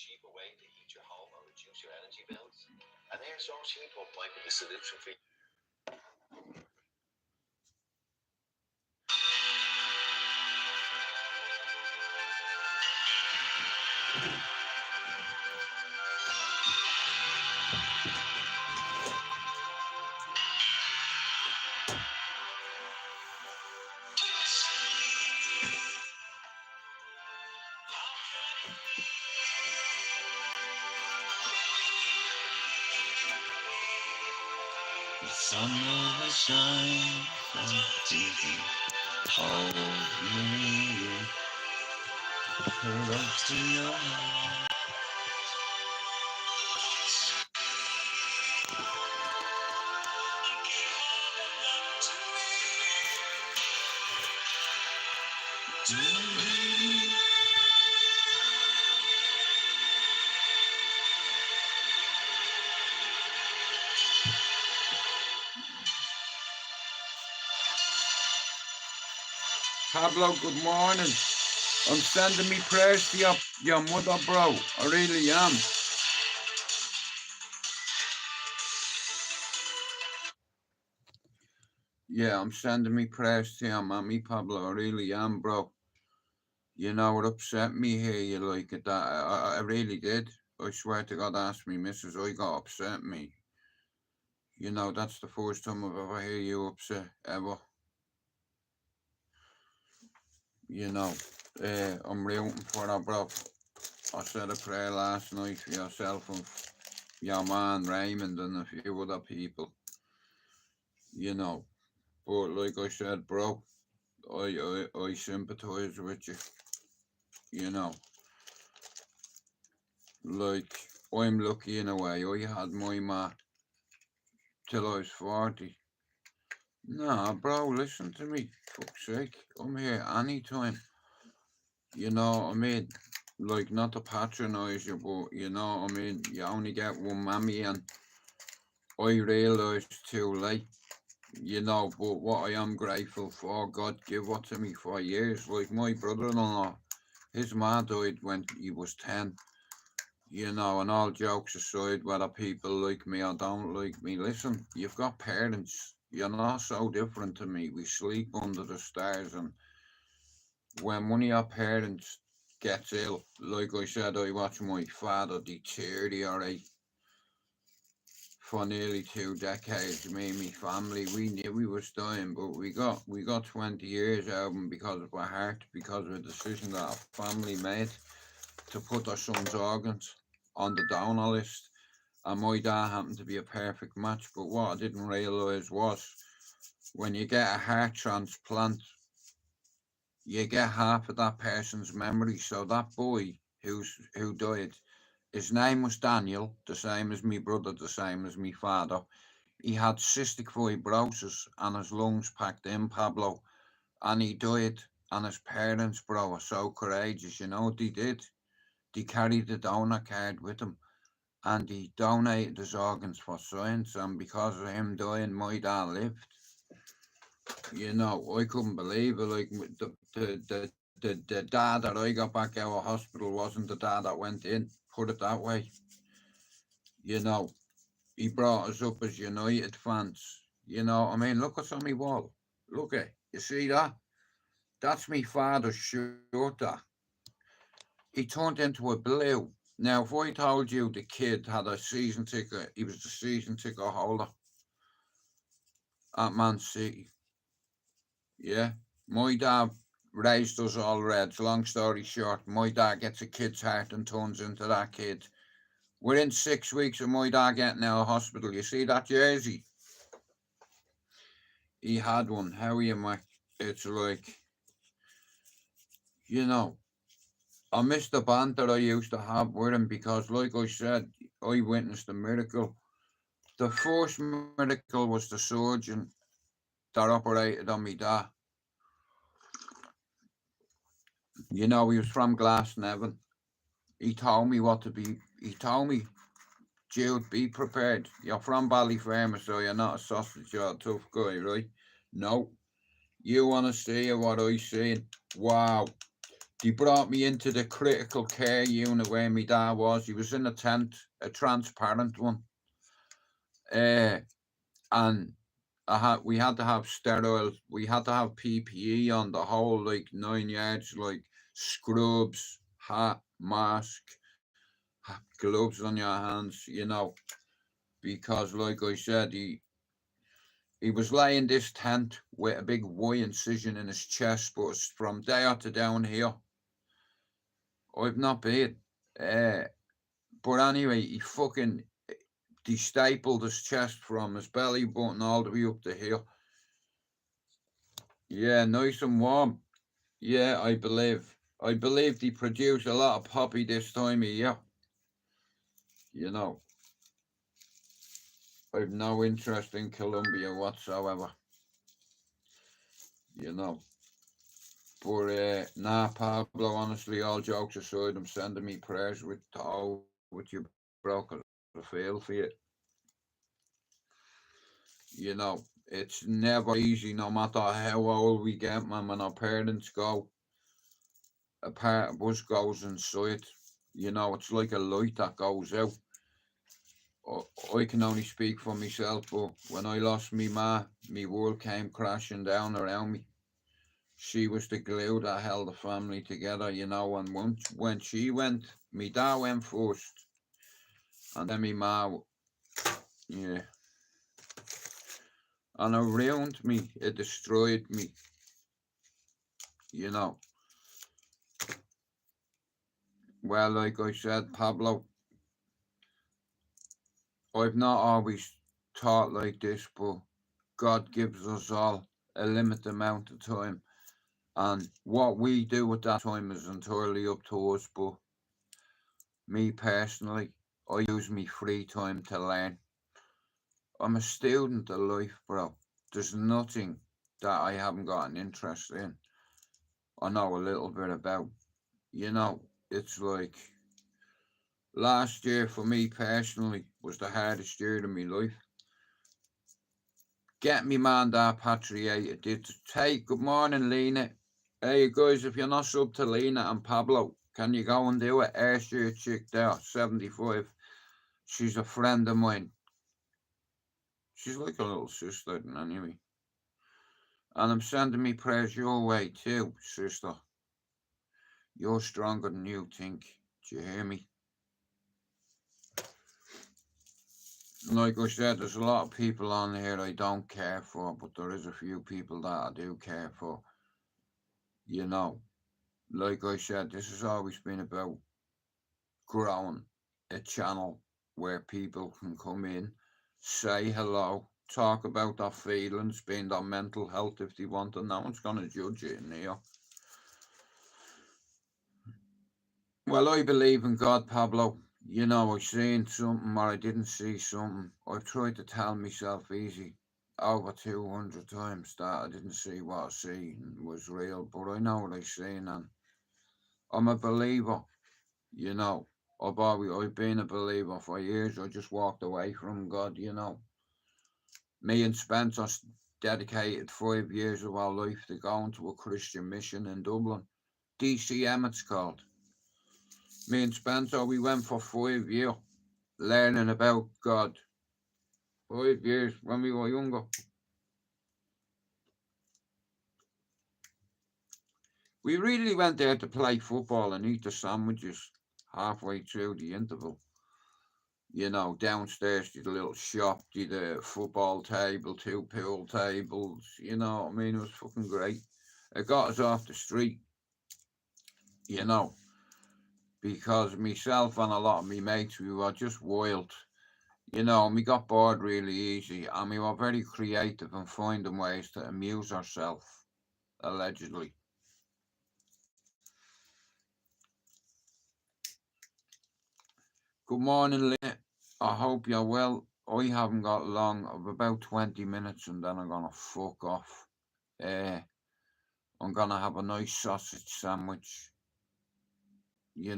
cheaper way to heat your home or reduce your energy bills? An air source heat pump might be the solution for you. The sun never shines on TV. Hold me, close to your heart. Pablo, good morning. I'm sending me prayers to your mother, bro. I really am. Yeah, I'm sending me prayers to your mommy, Pablo. I really am, bro. You know, it upset me here. You like it. I really did. I swear to God, ask me, Mrs. I got upset me. You know, that's the first time I've ever heard you upset, ever. You know, I'm rooting for her, bro. I said a prayer last night for yourself and your man Raymond and a few other people. You know, but like I said, bro, I sympathise with you. You know, like I'm lucky in a way. I had my ma till I was 40. Nah, bro, listen to me. Fuck's sake, I'm here anytime. You know, I mean, like not to patronise you, but you know, I mean, you only get one mammy, and I realised too late. You know, but what I am grateful for, God give what to me for years. Like my brother-in-law, his ma died when he was 10. You know, and all jokes aside, whether people like me or don't like me, listen, you've got parents. You're not so different to me. We sleep under the stars, and when one of your parents gets ill, like I said, I watched my father deteriorate for nearly 2 decades. Me and my family, we knew he was dying, but we got 20 years out of him because of our heart, because of a decision that our family made to put our son's organs on the donor list. And my dad happened to be a perfect match. But what I didn't realise was when you get a heart transplant, you get half of that person's memory. So that boy who died, his name was Daniel, the same as me brother, the same as me father. He had cystic fibrosis and his lungs packed in, Pablo, and he died. And his parents, bro, are so courageous. You know what they did? They carried the donor card with him, and he donated his organs for science. And because of him dying, my dad lived. You know, I couldn't believe it. Like the dad that I got back out of hospital wasn't the dad that went in. Put it that way. You know, he brought us up as United fans. You know, I mean, look what's on my wall. Look at, you see that? That's me father's shirt. That he turned into a blue. Now, if I told you the kid had a season ticket, he was the season ticket holder at Man City. Yeah, my dad raised us all Reds. Long story short, my dad gets a kid's heart and turns into that kid. Within 6 weeks of my dad getting out of hospital, you see that jersey? He had one. How are you, Mike? It's like, you know, I miss the band that I used to have with him because, like I said, I witnessed a miracle. The first miracle was the surgeon that operated on me dad. You know, he was from Glasnevin. He told me, Jude, be prepared. You're from Ballyfermot, so you're not a sausage, you're a tough guy, right? No. You want to see what I seen? Wow. They brought me into the critical care unit where my dad was. He was in a tent, a transparent one. And we had to have sterile, we had to have PPE on the whole, like 9 yards, like scrubs, hat, mask, gloves on your hands, because like I said, he was laying this tent with a big Y incision in his chest, but it's from there to down here. I've not been. But anyway, he fucking de-stapled his chest from his belly button all the way up to here. Yeah, nice and warm. Yeah, I believe they produce a lot of poppy this time of year. I've no interest in Colombia whatsoever. But nah, Pablo, honestly, all jokes aside, I'm sending me prayers with you, bro, 'cause I feel for you. It's never easy, no matter how old we get, man. When our parents go, a part of us goes inside. It's like a light that goes out. I can only speak for myself, but when I lost me ma, me world came crashing down around me. She was the glue that held the family together, and when she went, me dad went first, and then me ma, yeah. And it ruined me, it destroyed me, Well, like I said, Pablo, I've not always taught like this, but God gives us all a limited amount of time. And what we do with that time is entirely up to us. But me personally, I use my free time to learn. I'm a student of life, bro. There's nothing that I haven't got an interest in. I know a little bit about. It's like last year for me personally was the hardest year of my life. Get me man that patriated. Did take good morning, Lena. Hey guys, if you're not sub to Lena and Pablo, can you go and do it? Ask your chick there, 75. She's a friend of mine. She's like a little sister, anyway. And I'm sending me prayers your way too, sister. You're stronger than you think. Do you hear me? Like I said, there's a lot of people on here I don't care for, but there is a few people that I do care for. Like I said, this has always been about growing a channel where people can come in, say hello, talk about their feelings, being their mental health if they want, and no one's going to judge it in here. Well, I believe in God, Pablo. I seen something or I didn't see something. I've tried to tell myself easy over 200 times that I didn't see what I seen was real, but I know what I seen, and I'm a believer. I've been a believer for years. I just walked away from God. Me and Spencer dedicated 5 years of our life to going to a Christian mission in Dublin. DCM it's called. Me and Spencer, we went for 5 years learning about God. 5 years when we were younger. We really went there to play football and eat the sandwiches halfway through the interval. Downstairs did a little shop, did a football table, 2 pool tables, what I mean? It was fucking great. It got us off the street, because myself and a lot of me mates, we were just wild, and we got bored really easy, and we were very creative and finding ways to amuse ourselves, allegedly. Good morning, Lynn. I hope you're well. I haven't got long, of about 20 minutes, and then I'm gonna fuck off. I'm gonna have a nice sausage sandwich. You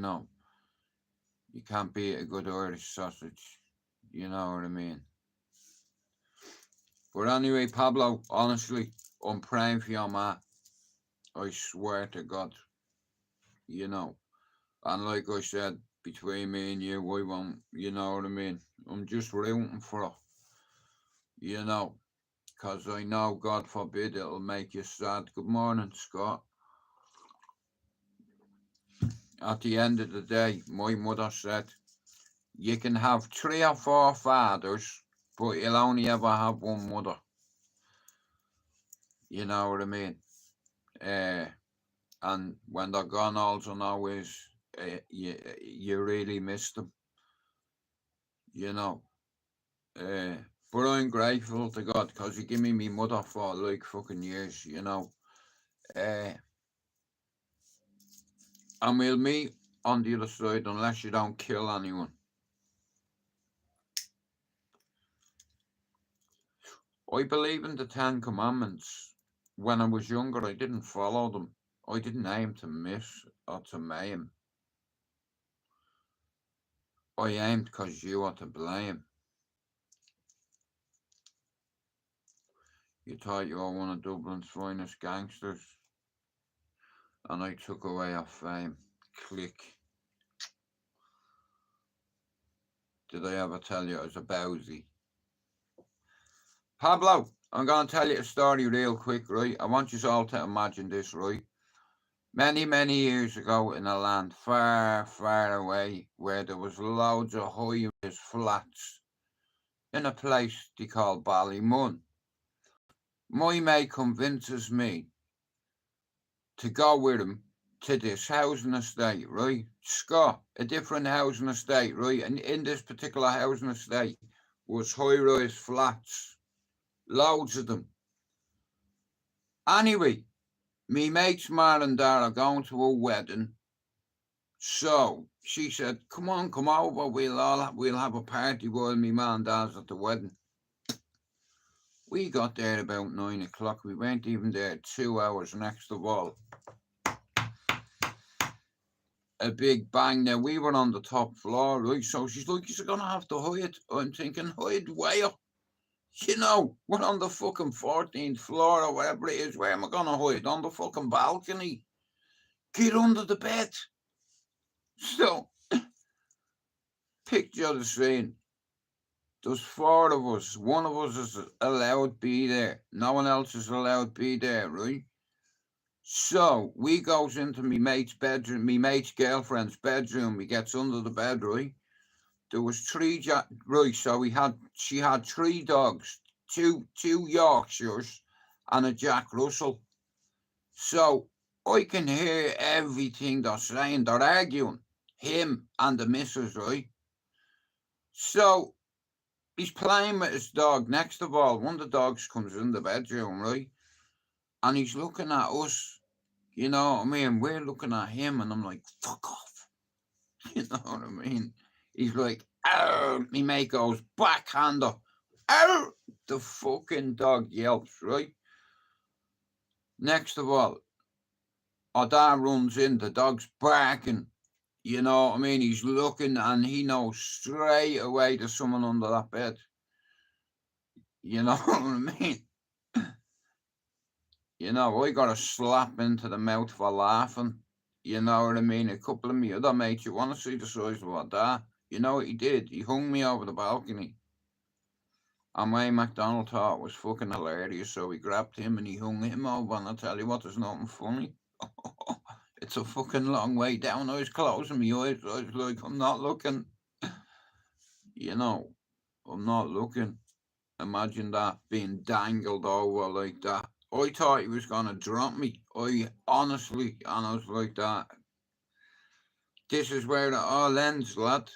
can't beat a good Irish sausage. You know what I mean? But anyway, Pablo, honestly, I'm praying for your ma. I swear to God. you know. And like I said, between me and you, I won't, you know what I mean? I'm just rooting for her, you know, because I know, God forbid, it'll make you sad. Good morning, Scott. At the end of the day, my mother said, you can have 3 or 4 fathers, but you'll only ever have one mother. You know what I mean? Uh, and when they're gone, also know is you really miss them, you know. Uh, but I'm grateful to God because He gave me my mother for like fucking years, you know. Uh, and we'll meet on the other side unless you don't kill anyone. I believe in the 10 Commandments. When I was younger, I didn't follow them. I didn't aim to miss or to maim. I aimed because you are to blame. You thought you were one of Dublin's finest gangsters, and I took away your fame. Click. Did I ever tell you I was a bowsy? Pablo, I'm going to tell you a story real quick, right? I want you all to imagine this, right? Many, many years ago in a land far, far away where there was loads of high-rise flats in a place they call Ballymun. My mate convinces me to go with him to this housing estate, right? Scott, a different housing estate, right? And in this particular housing estate was high-rise flats, loads of them. Anyway, me mate's mum and dad are going to a wedding, so she said, "Come on, come over. We'll have a party while me mum and dad's at the wedding." We got there about 9 o'clock. We weren't even there 2 hours. Next of all, a big bang. Now we were on the top floor, right? So she's like, "You're gonna have to hide." I'm thinking, hide where? You know, we're on the fucking 14th floor or whatever it is. Where am I gonna hide? On the fucking balcony? Get under the bed. So, picture the scene. There's 4 of us. One of us is allowed to be there. No one else is allowed to be there, right? So we goes into me mate's bedroom, me mate's girlfriend's bedroom. He gets under the bed, right? There was 3 right. So she had 3 dogs, two Yorkshires, and a Jack Russell. So I can hear everything they're saying. They're arguing, him and the missus, right? So he's playing with his dog. Next of all, one of the dogs comes in the bedroom, right? And he's looking at us. You know what I mean? We're looking at him, and I'm like, fuck off. You know what I mean? He's like, "Ow!" Me mate goes, backhander. "Ow!" The fucking dog yelps, right? Next of all, our dad runs in, the dog's barking. You know what I mean? He's looking, and he knows straight away there's someone under that bed. You know what I mean? You know, I got a slap into the mouth for laughing. You know what I mean? A couple of me other mates, you want to see the size of our dad? You know what he did? He hung me over the balcony. And my McDonald thought it was fucking hilarious, so he grabbed him and he hung him over. And I tell you what, there's nothing funny. It's a fucking long way down. I was closing my eyes. I was like, I'm not looking. You know, I'm not looking. Imagine that being dangled over like that. I thought he was going to drop me. I honestly, and I was like that. This is where it all ends, lad.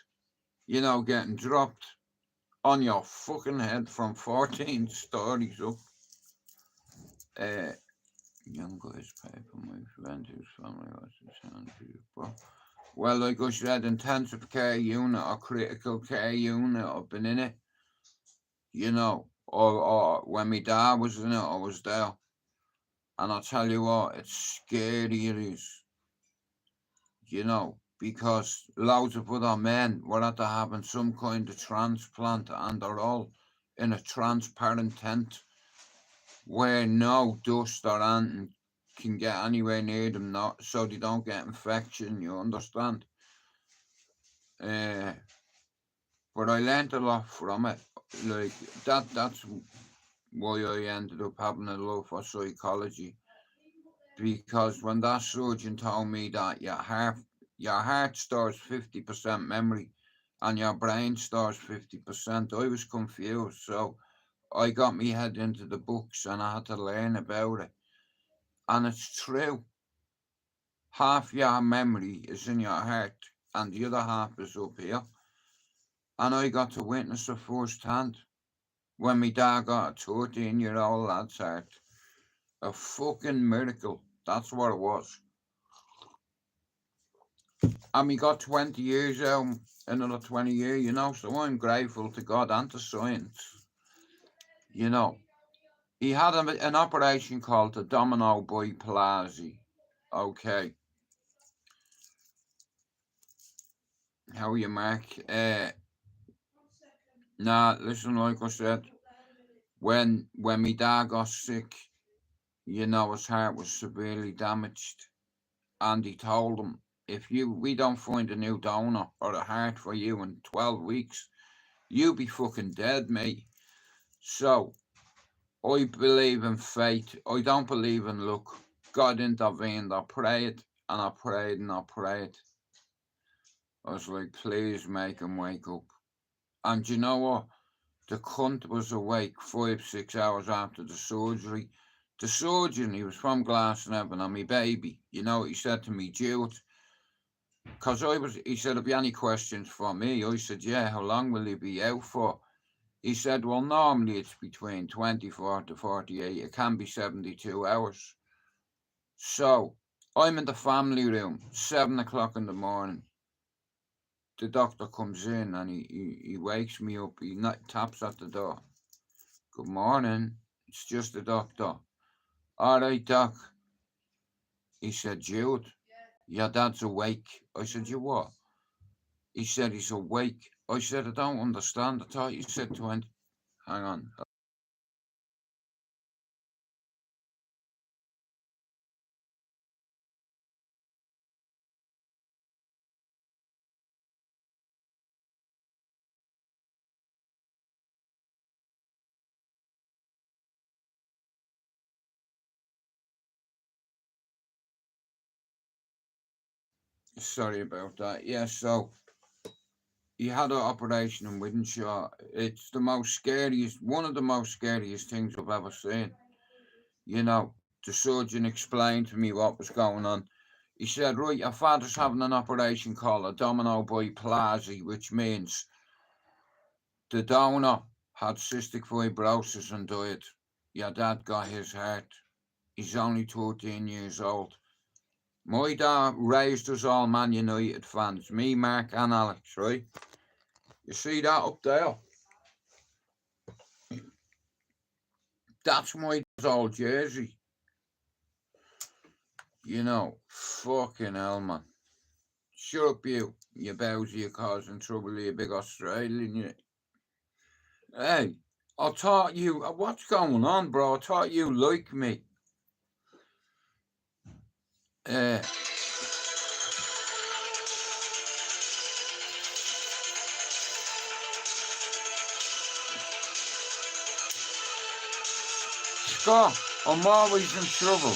You know, getting dropped on your fucking head from 14 stories up. Young guy's paper, my friend whose family was bro. Well, like I said, intensive care unit or critical care unit, I've been in it. You know, or when my dad was in it, I was there. And I'll tell you what, it's scary, it is. You know, because loads of other men were after having some kind of transplant and they're all in a transparent tent where no dust or anything can get anywhere near them, not so they don't get infection. You understand? But I learned a lot from it. Like that's why I ended up having a love for psychology, because when that surgeon told me that your heart stores 50% memory and your brain stores 50%, I was confused. So I got my head into the books and I had to learn about it. And it's true. Half your memory is in your heart and the other half is up here. And I got to witness it firsthand when my dad got a 13-year-old lad's heart. A fucking miracle. That's what it was. And we got 20 years out, another 20 years, you know, so I'm grateful to God and to science. You know, he had an operation called the domino biplasia. Okay. How are you, Mark? Nah, listen, like I said, when my dad got sick, you know, his heart was severely damaged. And he told him, if we don't find a new donor or a heart for you in 12 weeks, you'll be fucking dead, mate. So, I believe in fate. I don't believe in luck. God intervened. I prayed and I prayed and I prayed. I was like, please make him wake up. And you know what? The cunt was awake 5-6 hours after the surgery. The surgeon, he was from Glasnevin, and my baby, you know what he said to me, Jude? Because he said, have you any questions for me? I said, yeah, how long will he be out for? He said, well, normally it's between 24 to 48. It can be 72 hours. So I'm in the family room, 7 o'clock in the morning. The doctor comes in and he wakes me up. He taps at the door. Good morning. It's just the doctor. All right, doc. He said, Jude, your dad's awake. I said, you what? He said, he's awake. I said, I don't understand. I thought you said 20. Hang on. Sorry about that. Yeah, so he had an operation in Wythenshawe. It's one of the most scariest things I've ever seen. You know, the surgeon explained to me what was going on. He said, right, your father's having an operation called a domino biplasia, which means the donor had cystic fibrosis and died. Your dad got his heart. He's only 13 years old. My dad raised us all Man United fans, me, Mark and Alex, right? You see that up there? That's my dad's old jersey. You know, fucking hell, man. Shut up, you Bowsy, you're causing trouble, you big Australian, you. Hey, I thought you, what's going on, bro? I thought you like me. Scott, I'm always in trouble.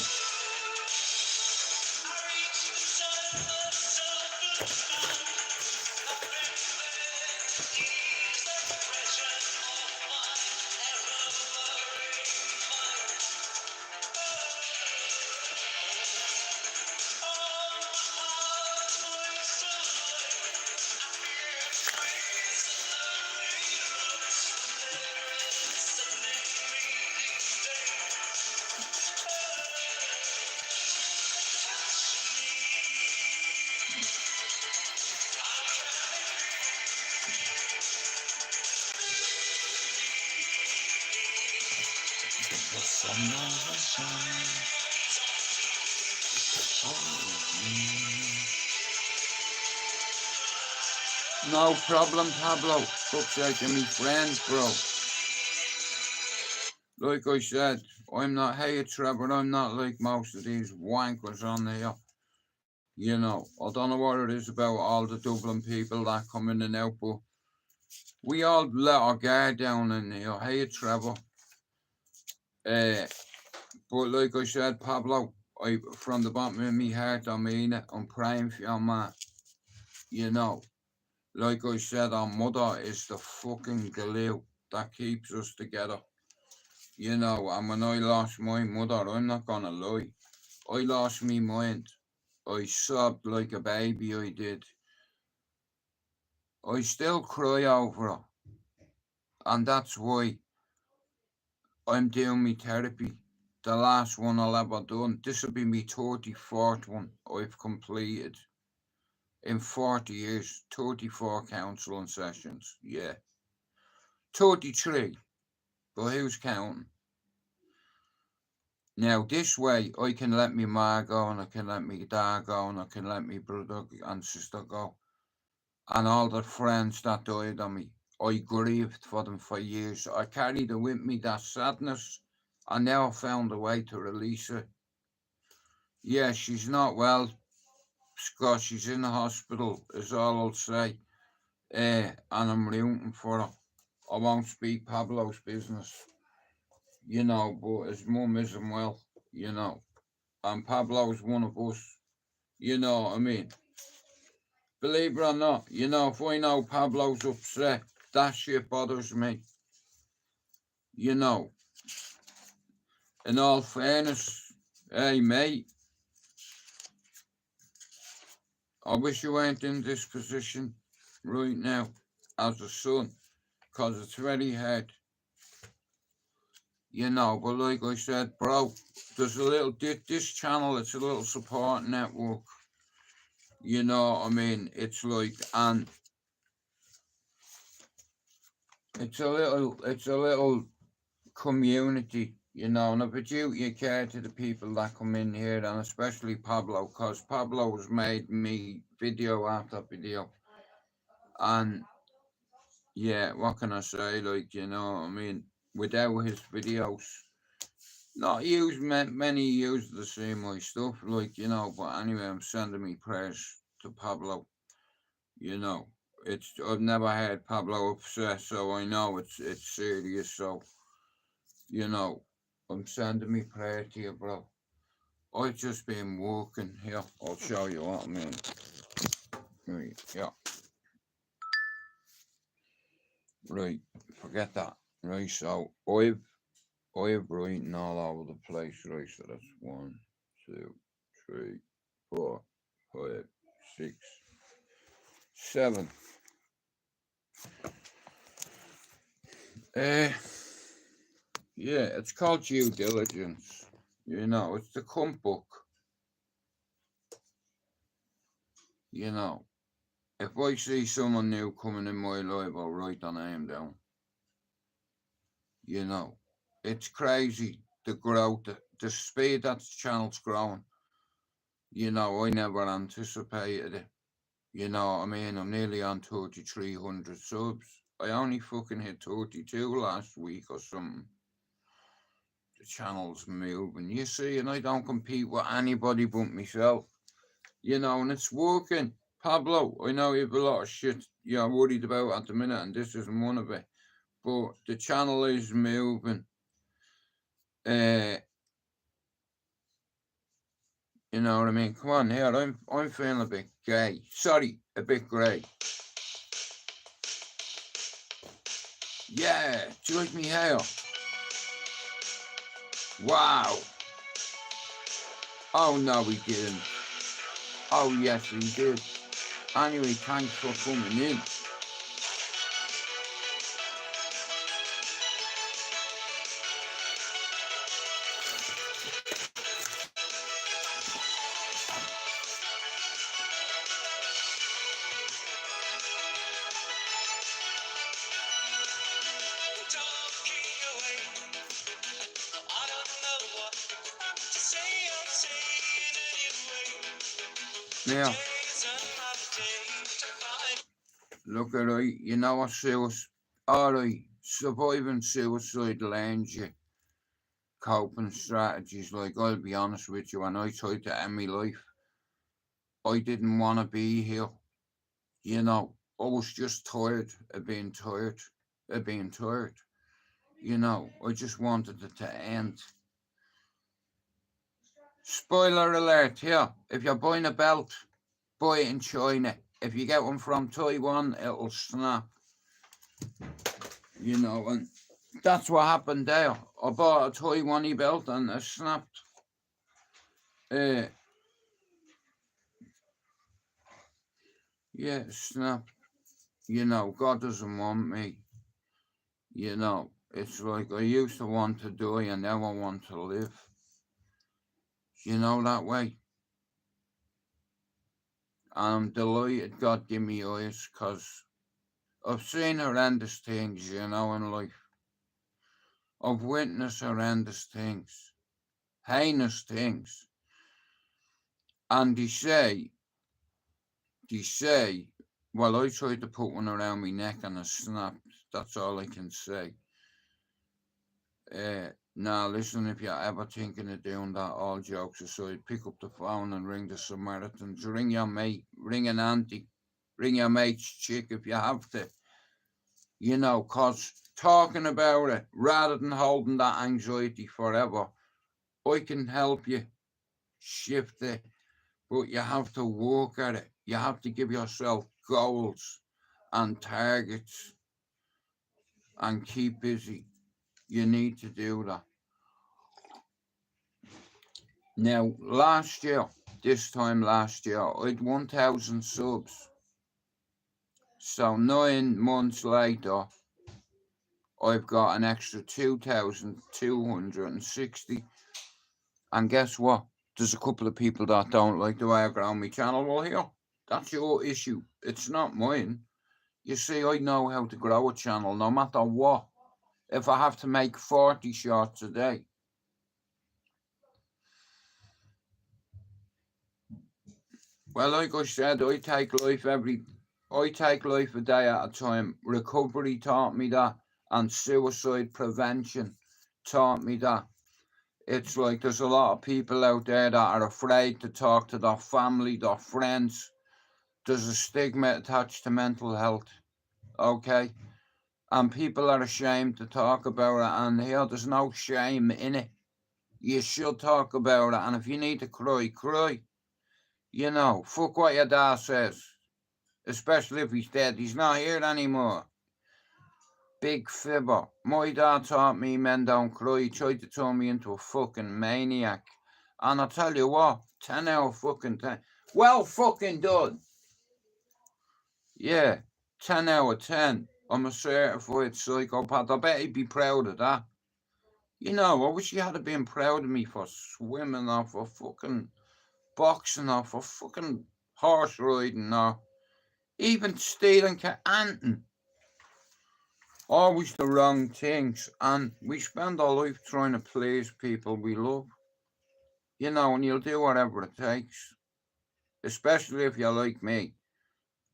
No problem, Pablo. Fuck's sake, you're my friend, bro. Like I said, I'm not, hey Trevor, I'm not like most of these wankers on here. You know, I don't know what it is about all the Dublin people that come in and out, but we all let our guard down in here. Hey Trevor. But like I said, Pablo, from the bottom of my heart, I mean it. I'm praying for your man. You know, like I said, our mother is the fucking glue that keeps us together. You know, and when I lost my mother, I'm not gonna lie, I lost my mind. I sobbed like a baby, I did. I still cry over her, and that's why I'm doing my therapy. The last one I'll ever done. This will be my 34th one I've completed in 40 years. 34 counselling sessions. Yeah. 33. But who's counting? Now, this way, I can let me ma go, and I can let me dad go, and I can let me brother and sister go. And all the friends that died on me, I grieved for them for years. I carried it with me, that sadness. I now found a way to release it. Yeah, she's not well, Scott. She's in the hospital, is all I'll say. And I'm rooting for her. I won't speak Pablo's business, you know, but his mum isn't well, you know. And Pablo's one of us, you know what I mean? Believe it or not, you know, if I know Pablo's upset, that shit bothers me. You know, in all fairness, hey mate, I wish you weren't in this position right now as a son, because it's very hard. You know, but like I said, bro, there's a little, this channel, it's a little support network. You know what I mean? It's like, and it's a little community, you know, and if it's you care to the people that come in here, and especially Pablo, because Pablo has made me video after video. And yeah, what can I say? Like, you know, I mean, without his videos, not use many use the same my stuff, like, you know, but anyway, I'm sending me prayers to Pablo, you know. I've never heard Pablo upset, so I know it's serious, so you know, I'm sending me prayer to you, bro. I've just been walking here. I'll show you what I mean. Right, yeah. Right, forget that. Right, so I've written all over the place, right? So that's 1, 2, 3, 4, 5, 6, 7. Yeah, it's called due diligence. You know, it's the cunt book. You know, if I see someone new coming in my life, I'll write their name down. You know, it's crazy the growth, the speed that the channel's growing. You know, I never anticipated it. You know what I mean? I'm nearly on 3,300 subs. I only fucking hit 32 last week or something. The channel's moving, you see, and I don't compete with anybody but myself. You know, and it's working. Pablo, I know you have a lot of shit you're worried about at the minute, and this isn't one of it. But the channel is moving. You know what I mean? Come on here, I'm feeling a bit gay. Sorry, a bit grey. Yeah, do you like me hair? Wow. Oh no, he didn't. Oh yes, he did. Anyway, thanks for coming in. Now, look at it, you know what alright, surviving suicidal ends you. coping strategies. Like, I'll be honest with you, when I tried to end my life, I didn't want to be here. You know, I was just tired of being tired, of being tired. You know, I just wanted it to end. Spoiler alert here, if you're buying a belt, buy it in China. If you get one from Taiwan, it'll snap. You know, and that's what happened there. I bought a Taiwanese belt and it snapped. Yeah, it snapped. You know, God doesn't want me. You know, it's like I used to want to die and now I want to live. You know, that way. And I'm delighted God gave me eyes, because I've seen horrendous things, you know, in life. I've witnessed horrendous things, heinous things. And they say, well, I tried to put one around my neck and it snapped. That's all I can say. Now, listen, if you're ever thinking of doing that, all jokes aside, pick up the phone and ring the Samaritans. Ring your mate, ring an auntie, ring your mate's chick if you have to. You know, because talking about it, rather than holding that anxiety forever, I can help you shift it, but you have to work at it. You have to give yourself goals and targets and keep busy. You need to do that. Now, this time last year, I had 1,000 subs. So 9 months later, I've got an extra 2,260. And guess what? There's a couple of people that don't like the way I grow my channel. Well, here, that's your issue. It's not mine. You see, I know how to grow a channel no matter what. If I have to make 40 shorts a day. Well, like I said, I take life a day at a time. Recovery taught me that, and suicide prevention taught me that. It's like there's a lot of people out there that are afraid to talk to their family, their friends. There's a stigma attached to mental health, okay? And people are ashamed to talk about it, and here there's no shame in it. You should talk about it, and if you need to cry, cry. You know, fuck what your dad says. Especially if he's dead. He's not here anymore. Big fibber. My dad taught me men don't cry. He tried to turn me into a fucking maniac. And I tell you what, 10 out of fucking 10. Well fucking done. Yeah, 10 out of 10. I'm a certified psychopath. I bet he'd be proud of that. You know, I wish he had been proud of me for swimming or for fucking boxing or for fucking horse riding or even stealing hunting. Always the wrong things, and we spend our life trying to please people we love. You know, and you'll do whatever it takes. Especially if you're like me.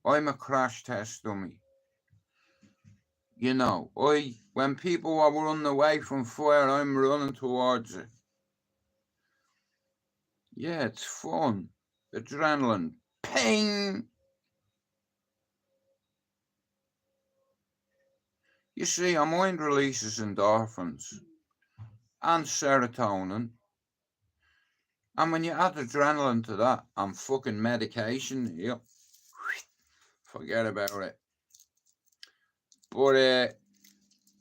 I'm a crash test dummy. You know, when people are running away from fire, I'm running towards it. Yeah, it's fun. Adrenaline. Ping! You see, our mind releases endorphins and serotonin. And when you add adrenaline to that and fucking medication, yep, forget about it. But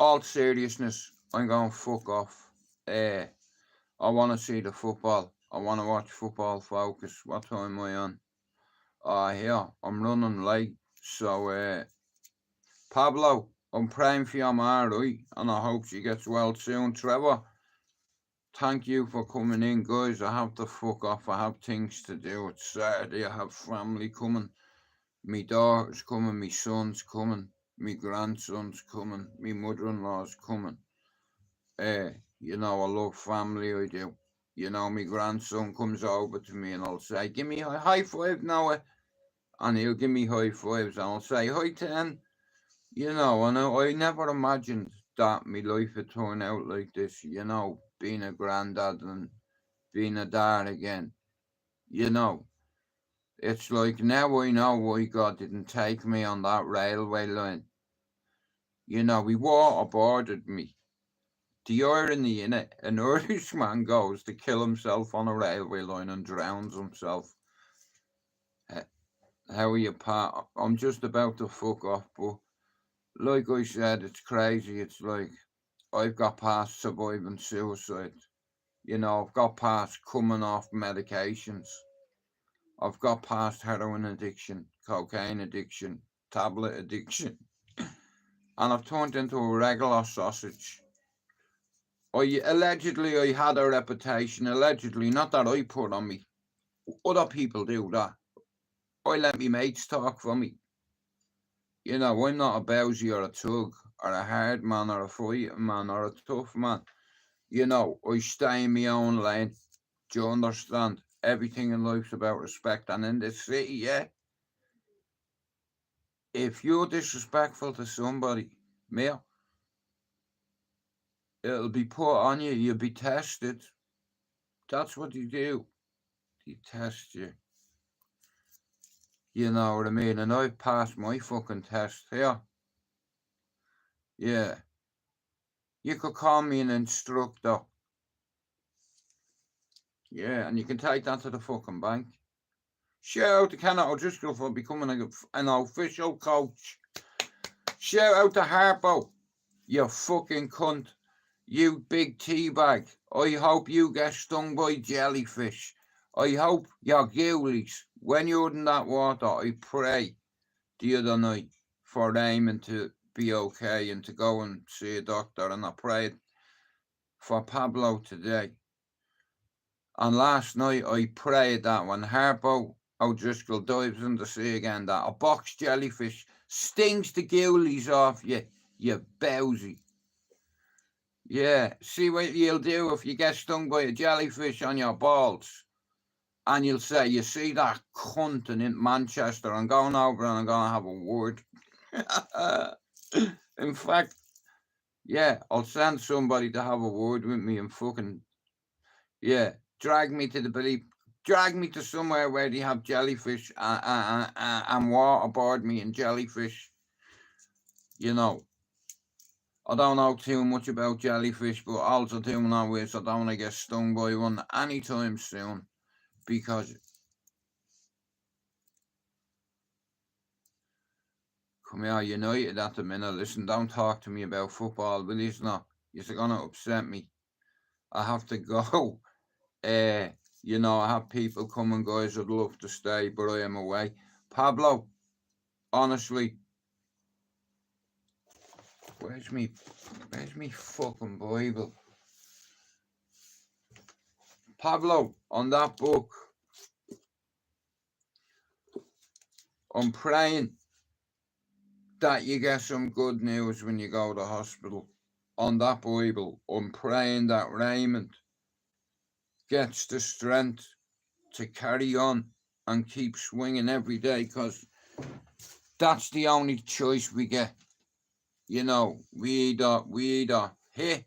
all seriousness, I'm going fuck off. I want to see the football. I want to watch Football Focus. What time am I on? Yeah, I'm running late. So, Pablo, I'm praying for your ma, right? And I hope she gets well soon. Trevor, thank you for coming in, guys. I have to fuck off. I have things to do. It's Saturday. I have family coming. Me daughter's coming. Me son's coming. Me grandson's coming. Me mother-in-law's coming. You know, I love family, I do. You know, me grandson comes over to me and I'll say, give me a high five, Noah. And he'll give me high fives and I'll say, hi, 10. You know, and I never imagined that my life had turned out like this, you know, being a granddad and being a dad again, you know. It's like now I know why God didn't take me on that railway line. You know, he waterboarded me. The irony in it, an Irishman goes to kill himself on a railway line and drowns himself. How are you, Pat? I'm just about to fuck off, but like I said, it's crazy. It's like I've got past surviving suicide. You know, I've got past coming off medications. I've got past heroin addiction, cocaine addiction, tablet addiction, and I've turned into a regular sausage. Allegedly I had a reputation, allegedly, not that I put on me. Other people do that. I let me mates talk for me. You know, I'm not a bowsy or a tug or a hard man or a fighting man or a tough man. You know, I stay in my own lane. Do you understand? Everything in life's about respect. And in this city, yeah, if you're disrespectful to somebody, mate, it'll be put on you. You'll be tested. That's what you do. You test you. You know what I mean? And I've passed my fucking test here. Yeah. You could call me an instructor. Yeah, and you can take that to the fucking bank. Shout out to Canada O'Driscoll for becoming an official coach. Shout out to Harpo, you fucking cunt. You big teabag. I hope you get stung by jellyfish. I hope your ghoulies, when you're in that water, I pray the other night for Raymond to be okay and to go and see a doctor, and I prayed for Pablo today. And last night I prayed that when Harpo O'Driscoll dives in the sea again, that a box jellyfish stings the ghoulies off you, you bowsy. Yeah, see what you'll do if you get stung by a jellyfish on your balls. And you'll say, you see that cunt in Manchester, I'm going over and I'm going to have a word. In fact, yeah, I'll send somebody to have a word with me and fucking, yeah, drag me to somewhere where they have jellyfish and waterboard me in jellyfish. You know, I don't know too much about jellyfish, but all I do know is I don't want to get stung by one anytime soon, because come here, United at the minute. Listen, don't talk to me about football, will you? Not, you're gonna upset me. I have to go. You know, I have people coming, guys. I'd love to stay, but I am away. Pablo, honestly, where's me fucking Bible? Pablo, on that book, I'm praying that you get some good news when you go to hospital. On that Bible, I'm praying that Raymond gets the strength to carry on and keep swinging every day, because that's the only choice we get. You know, we either hit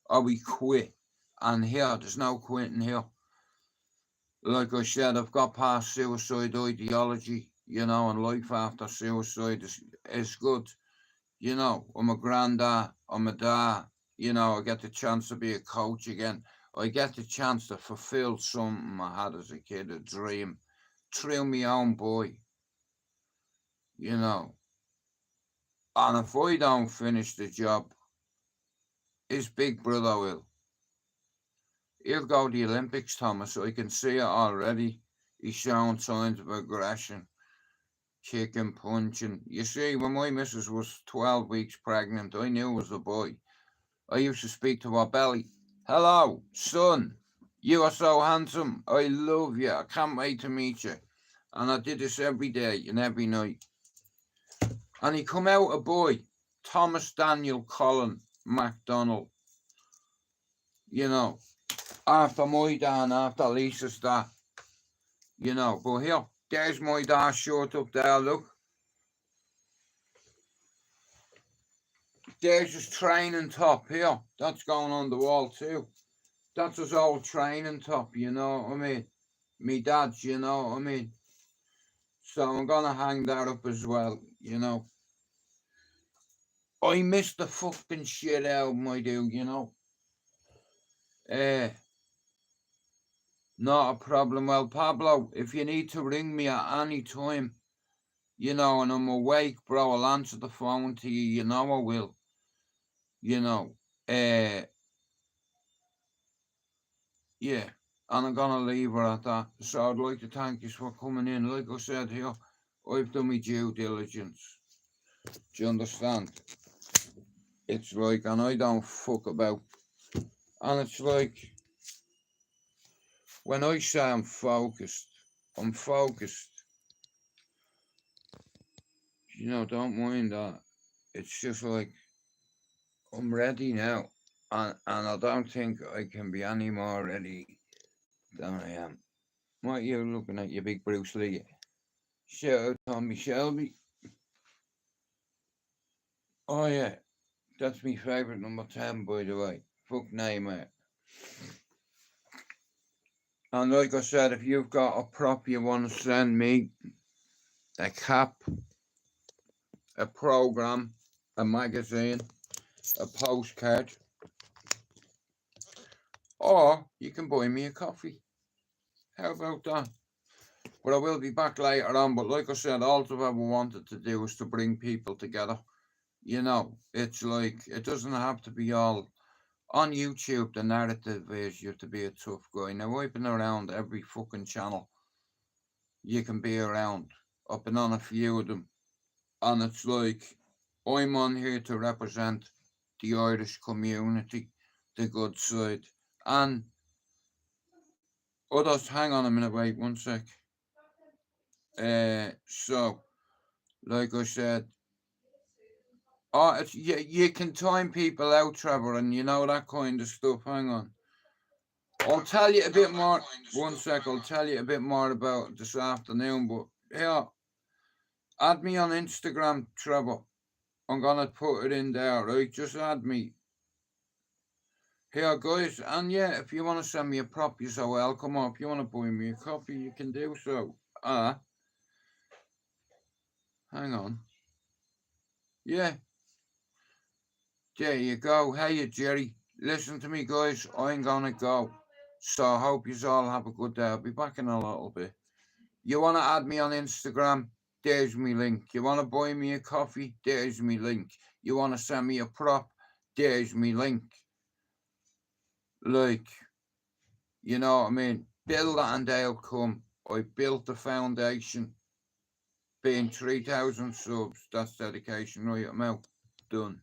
or we quit. And here, there's no quitting here. Like I said, I've got past suicide ideology, you know, and life after suicide is good. You know, I'm a granddad, I'm a dad, you know, I get the chance to be a coach again. I get the chance to fulfill something I had as a kid, a dream, through my own boy, you know. And if I don't finish the job, his big brother will. He'll go to the Olympics, Thomas. I can see it already. He's showing signs of aggression, kicking, punching. You see, when my missus was 12 weeks pregnant, I knew it was a boy. I used to speak to her belly. Hello, son. You are so handsome. I love you. I can't wait to meet you. And I did this every day and every night. And he come out a boy, Thomas Daniel Colin MacDonald. You know, after my dad, after Lisa's dad. You know, but here, there's my dad's shirt up there, look. There's his training top here. That's going on the wall too. That's his old training top, you know what I mean? Me dad's, you know what I mean? So I'm gonna hang that up as well, you know. I miss the fucking shit album, I do, you know. Not a problem. Well, Pablo, if you need to ring me at any time, you know, and I'm awake, bro, I'll answer the phone to you, you know I will. You know. Yeah. And I'm gonna leave her at that. So I'd like to thank you for coming in. Like I said here, I've done my due diligence. Do you understand? It's like, and I don't fuck about. And it's like, when I say I'm focused. You know, don't mind that. It's just like, I'm ready now. And I don't think I can be any more ready than I am. What are you looking at, you big Bruce Lee? Shout out Tommy Shelby. Oh yeah, that's my favourite number 10, by the way. Fuck Neymar. And like I said, if you've got a prop you want to send me, a cap, a program, a magazine, a postcard, or you can buy me a coffee. How about that? But I will be back later on. But like I said, all I've ever wanted to do is to bring people together. You know, it's like, it doesn't have to be all on YouTube. The narrative is you have to be a tough guy. Now, I've been around every fucking channel you can be around. I've been on a few of them. And it's like, I'm on here to represent the Irish community, the good side. And others, hang on a minute, wait 1 sec. So, like I said, it's, you can time people out, Trevor, and you know that kind of stuff. Hang on. I'll tell you a bit more. 1 sec, I'll tell you a bit more about it this afternoon. But here, add me on Instagram, Trevor. I'm gonna put it in there, right? Just add me. Here, guys, and yeah, if you want to send me a prop, you're so welcome. Or if you want to buy me a coffee, you can do so. Hang on. Yeah. There you go. Hey, Jerry. Listen to me, guys. I'm gonna go. So I hope you all have a good day. I'll be back in a little bit. You want to add me on Instagram? There's me link. You want to buy me a coffee? There's me link. You want to send me a prop? There's me link. Like, you know what I mean? Build that and they'll come. I built the foundation. Being 3,000 subs, that's dedication, right? I'm out. Done.